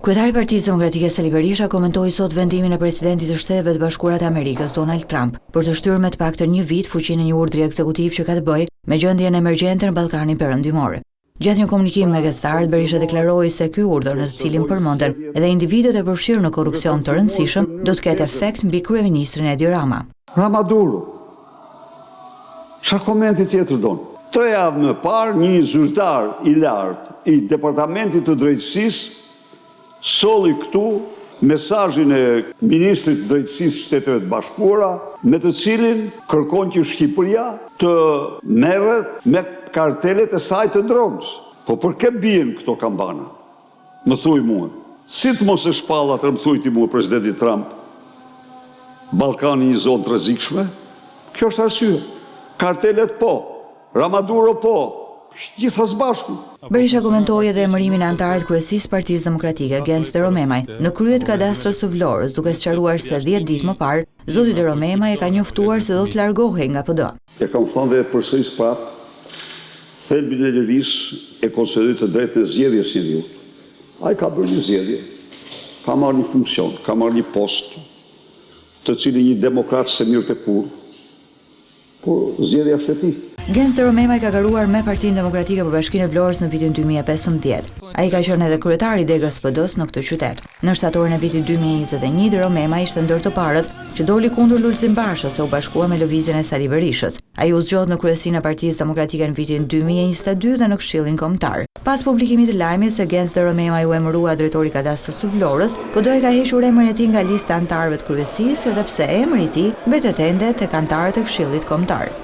Kryetari i Partisë Demokratike Sali Berisha komentoi sot vendimin e presidentit të Shteteve të Bashkuara të Amerikës Donald Trump për të shtyrë me të paktën një vit fuqinë e një urdhri ekzekutiv që ka të bëjë me gjendjen emergjente në Ballkanin Perëndimor. Gjatë një komunikimi me gazetarët, Berisha deklaroi se ky urdhër, në të cilin përmenden edhe individët e përfshirë në korrupsion të rëndësishëm, do të ketë efekt mbi kryeministrin Edi Rama. Maduro. Çfarë komenti tjetër don? 3 javë më parë, një zyrtar i lartë i Departamentit të Drejtësisë solli këtu mesazhin e Ministrit të Drejtësisë së Shteteve të Bashkuara, me të cilin kërkon që Shqipëria të merret me kartelet e saj të drogës. Po për kë bien këto kampana? Më thuj mua. Si të mos e shpallat, më thuj ti mua presidenti Trump, Ballkani një zonë të rrezikshme? Kjo është arsye. Kartelet po, Ramaduro po, gjithë së bashku. Berisha komentoi edhe emërimin e antarit kryesisë Partisë Demokratike Gens Deromemaj në krye të kadastrës së Vlorës, duke sqaruar se 10 ditë më parë zoti Deromemaj e ka njoftuar se do të largohej nga PD. E kam thënë dhe përsëris prapë, thelbin e lëvizjes e konsiderit të drejtë në zgjedhjes së njeriut. Ai ka bërë një zgjedhje, ka marrë një funksion, ka marrë një post, të cilin një demokrat se mirë të kur, por zgjedhja është e tij. Gens Deromemaj ka garuar me Partinë Demokratike për Bashkinë e Vlorës në vitin 2015. Ai ka qenë edhe kryetari i degës PD-s në këtë qytet. Në shtatorin e vitit 2021, Deromemaj ishte ndër të parët që doli kundër Lulzim Bashës se u bashkua me lëvizjen e Sali Berishës. Ai u zgjodh në kryesinë e Partisë Demokratike në vitin 2022 dhe në Këshillin Kombëtar. Pas publikimit të lajmit se Gens Deromemaj u emërua drejtori i kadastrës së Vlorës, PD-i ka hequr emrin e tij nga lista e antarëve të kryesisë, edhe pse emri i tij mbetet ende tek antarët e Këshillit Kombëtar.